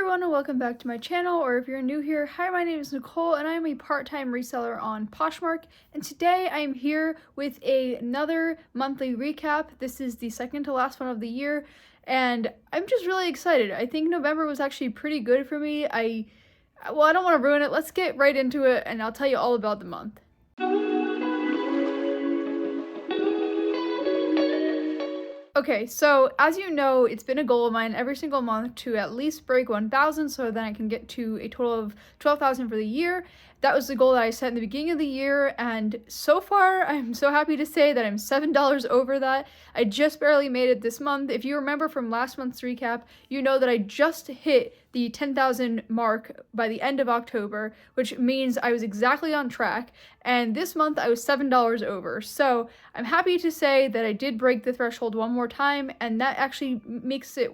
everyone and welcome back to my channel, or if you're new here, hi, my name is Nicole and I am a part-time reseller on Poshmark, and today I am here with another monthly recap. This is the second to last one of the year and I'm just really excited. I think November was actually pretty good for me. I don't want to ruin it. Let's get right into it and I'll tell you all about the month. Okay, so as you know, it's been a goal of mine every single month to at least break 1,000 so then I can get to a total of 12,000 for the year. That was the goal that I set in the beginning of the year, and so far I'm so happy to say that I'm $7 over that. I just barely made it this month. If you remember from last month's recap, you know that I just hit the 10,000 mark by the end of October, which means I was exactly on track, and this month I was $7 over. So I'm happy to say that I did break the threshold one more time, and that actually makes it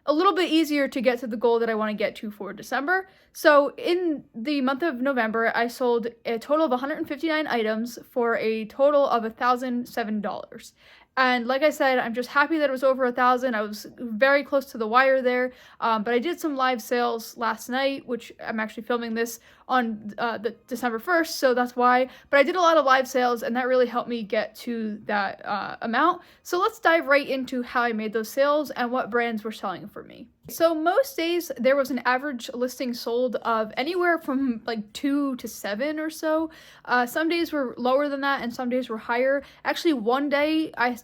a little bit easier to get to the goal that I want to get to for December. So in the month of November, I sold a total of 159 items for a total of $1,007. And like I said, I'm just happy that it was over 1,000. I was very close to the wire there, but I did some live sales last night, which I'm actually filming this on the December 1st, so that's why. But I did a lot of live sales, and that really helped me get to that amount. So let's dive right into how I made those sales and what brands were selling for me. So most days there was an average listing sold of anywhere from like 2 to 7 or so. Some days were lower than that and some days were higher. Actually, one day I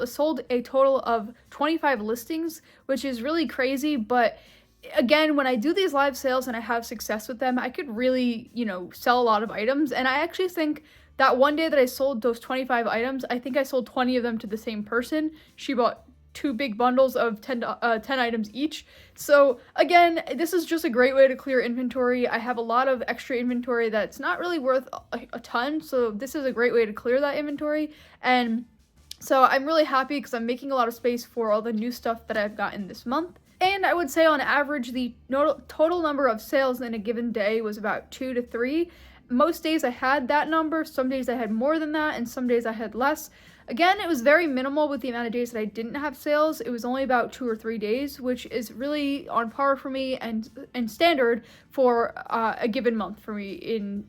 sold a total of 25 listings, which is really crazy, but again, when I do these live sales and I have success with them, I could really, sell a lot of items. And I actually think that one day that I sold those 25 items, I think I sold 20 of them to the same person. She bought 2 big bundles of 10 items each. So again, this is just a great way to clear inventory. I have a lot of extra inventory that's not really worth a ton, so this is a great way to clear that inventory. And so I'm really happy because I'm making a lot of space for all the new stuff that I've gotten this month. And I would say on average, the total number of sales in a given day was about 2 to 3. Most days I had that number, some days I had more than that, and some days I had less. Again, it was very minimal with the amount of days that I didn't have sales. It was only about 2 or 3 days, which is really on par for me and standard for a given month for me in,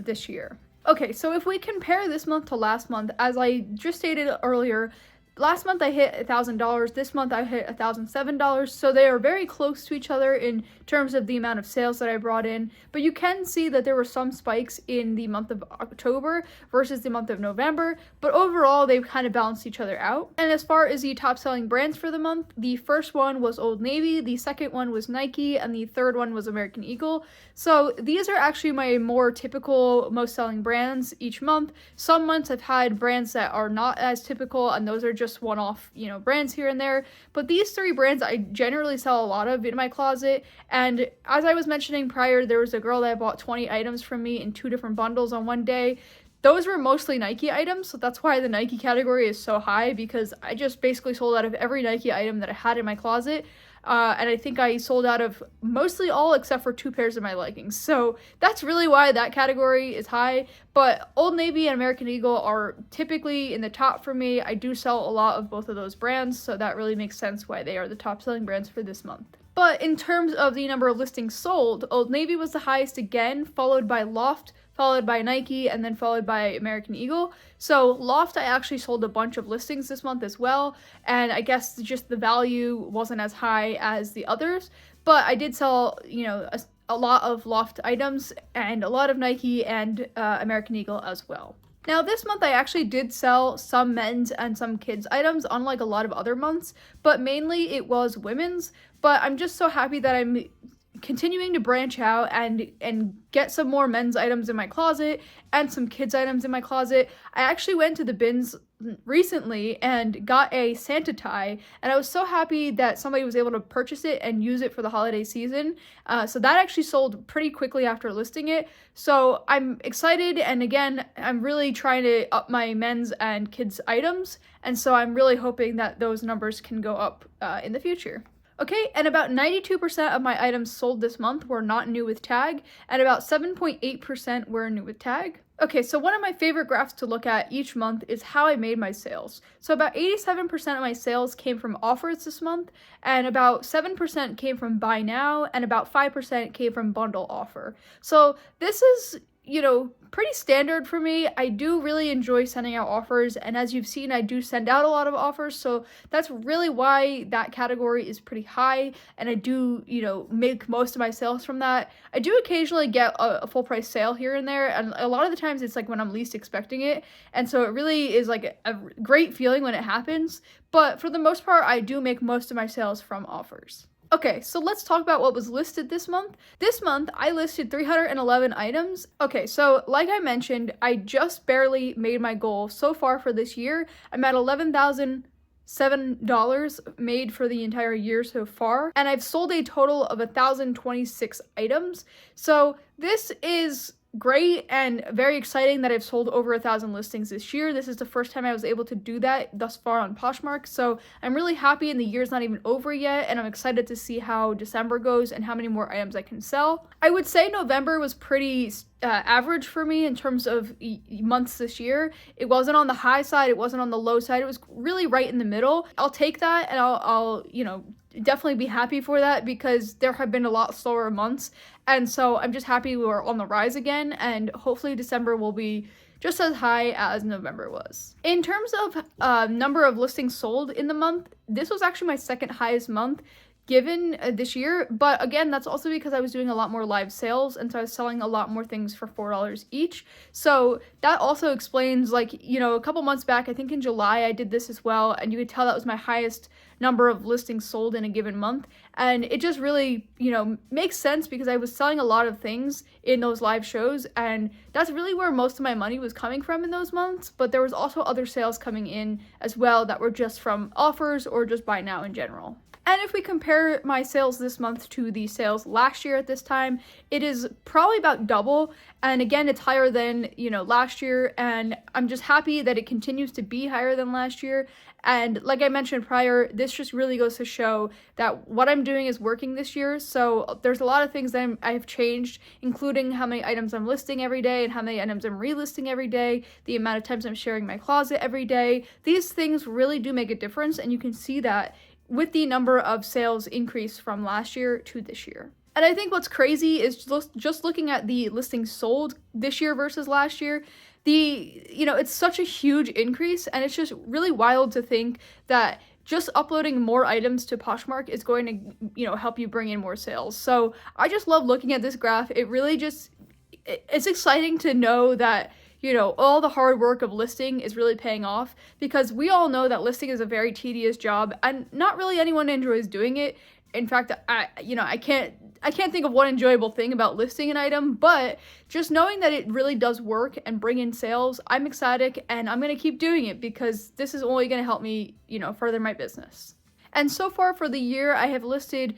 this year. Okay, so if we compare this month to last month, as I just stated earlier, last month I hit $1,000, this month I hit $1,007, so they are very close to each other in terms of the amount of sales that I brought in, but you can see that there were some spikes in the month of October versus the month of November, but overall they've kind of balanced each other out. And as far as the top selling brands for the month, the first one was Old Navy, the second one was Nike, and the third one was American Eagle. So these are actually my more typical most selling brands each month. Some months I've had brands that are not as typical, and those are just one-off, brands here and there. But these 3 brands I generally sell a lot of in my closet. And as I was mentioning prior, there was a girl that bought 20 items from me in 2 different bundles on one day. Those were mostly Nike items, so that's why the Nike category is so high, because I just basically sold out of every Nike item that I had in my closet. And I think I sold out of mostly all except for 2 pairs of my leggings. So that's really why that category is high. But Old Navy and American Eagle are typically in the top for me. I do sell a lot of both of those brands, so that really makes sense why they are the top selling brands for this month. But in terms of the number of listings sold, Old Navy was the highest again, followed by Loft, followed by Nike, and then followed by American Eagle. So Loft, I actually sold a bunch of listings this month as well, and I guess just the value wasn't as high as the others, but I did sell, a lot of Loft items and a lot of Nike and American Eagle as well. Now this month I actually did sell some men's and some kids items, unlike a lot of other months, but mainly it was women's. But I'm just so happy that I'm continuing to branch out and get some more men's items in my closet and some kids items in my closet. I actually went to the bins recently and got a Santa tie, and I was so happy that somebody was able to purchase it and use it for the holiday season. So that actually sold pretty quickly after listing it. So I'm excited, and again, I'm really trying to up my men's and kids items, and so I'm really hoping that those numbers can go up in the future. Okay, and about 92% of my items sold this month were not new with tag, and about 7.8% were new with tag. Okay, so one of my favorite graphs to look at each month is how I made my sales. So about 87% of my sales came from offers this month, and about 7% came from buy now, and about 5% came from bundle offer. So this is, pretty standard for me. I do really enjoy sending out offers, and as you've seen, I do send out a lot of offers, so that's really why that category is pretty high, and I do, make most of my sales from that. I do occasionally get a full price sale here and there, and a lot of the times it's like when I'm least expecting it, and so it really is like a great feeling when it happens, but for the most part, I do make most of my sales from offers. Okay, so let's talk about what was listed this month. This month, I listed 311 items. Okay, so like I mentioned, I just barely made my goal so far for this year. I'm at $11,007 made for the entire year so far, and I've sold a total of 1,026 items. So this is great and very exciting that I've sold over 1,000 listings this year. This is the first time I was able to do that thus far on Poshmark, so I'm really happy, and the year's not even over yet, and I'm excited to see how December goes and how many more items I can sell. I would say November was pretty average for me in terms of months this year. It wasn't on the high side, it wasn't on the low side, it was really right in the middle. I'll take that, and I'll definitely be happy for that, because there have been a lot slower months, and so I'm just happy we're on the rise again, and hopefully December will be just as high as November was. In terms of number of listings sold in the month, this was actually my second highest month given this year, but again, that's also because I was doing a lot more live sales, and so I was selling a lot more things for $4 each. So that also explains, like, a couple months back, I think in July, I did this as well, and you could tell that was my highest number of listings sold in a given month, and it just really, makes sense because I was selling a lot of things in those live shows, and that's really where most of my money was coming from in those months, but there was also other sales coming in as well that were just from offers or just buy now in general. And if we compare my sales this month to the sales last year at this time, it is probably about double. And again, it's higher than, last year. And I'm just happy that it continues to be higher than last year. And like I mentioned prior, this just really goes to show that what I'm doing is working this year. So there's a lot of things that I've changed, including how many items I'm listing every day and how many items I'm relisting every day, the amount of times I'm sharing my closet every day. These things really do make a difference, and you can see that with the number of sales increase from last year to this year. And I think what's crazy is just looking at the listings sold this year versus last year, it's such a huge increase, and it's just really wild to think that just uploading more items to Poshmark is going to, help you bring in more sales. So I just love looking at this graph. It really it's exciting to know that all the hard work of listing is really paying off, because we all know that listing is a very tedious job, and not really anyone enjoys doing it. In fact, I can't think of one enjoyable thing about listing an item, but just knowing that it really does work and bring in sales, I'm ecstatic, and I'm going to keep doing it because this is only going to help me, further my business. And so far for the year, I have listed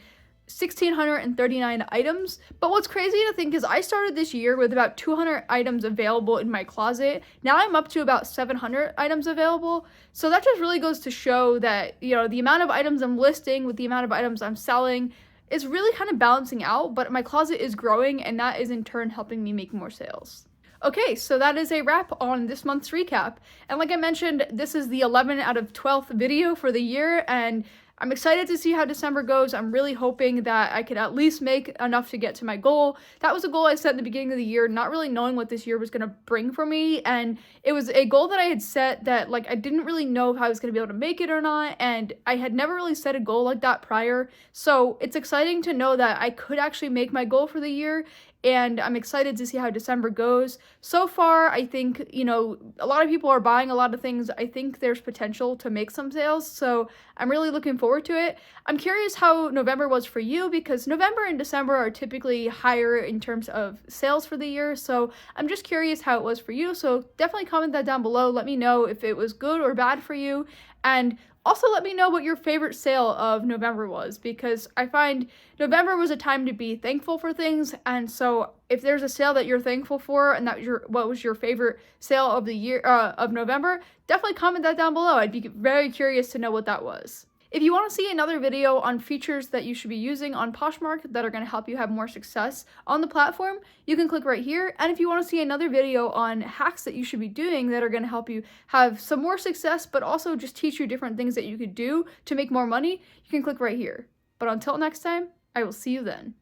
1,639 items, but what's crazy to think is I started this year with about 200 items available in my closet. Now I'm up to about 700 items available, so that just really goes to show that, the amount of items I'm listing with the amount of items I'm selling is really kind of balancing out, but my closet is growing, and that is in turn helping me make more sales. Okay, so that is a wrap on this month's recap, and like I mentioned, this is the 11 out of 12th video for the year, and I'm excited to see how December goes. I'm really hoping that I could at least make enough to get to my goal. That was a goal I set at the beginning of the year, not really knowing what this year was going to bring for me. And it was a goal that I had set that, I didn't really know if I was going to be able to make it or not. And I had never really set a goal like that prior. So it's exciting to know that I could actually make my goal for the year. And I'm excited to see how December goes. So far, I think, a lot of people are buying a lot of things. I think there's potential to make some sales, so I'm really looking forward to it. I'm curious how November was for you, because November and December are typically higher in terms of sales for the year, so I'm just curious how it was for you. So definitely comment that down below. Let me know if it was good or bad for you, and also let me know what your favorite sale of November was, because I find November was a time to be thankful for things, and so if there's a sale that you're thankful for and what was your favorite sale of the year of November, definitely comment that down below. I'd be very curious to know what that was. If you want to see another video on features that you should be using on Poshmark that are going to help you have more success on the platform, you can click right here. And if you want to see another video on hacks that you should be doing that are going to help you have some more success, but also just teach you different things that you could do to make more money, you can click right here. But until next time, I will see you then.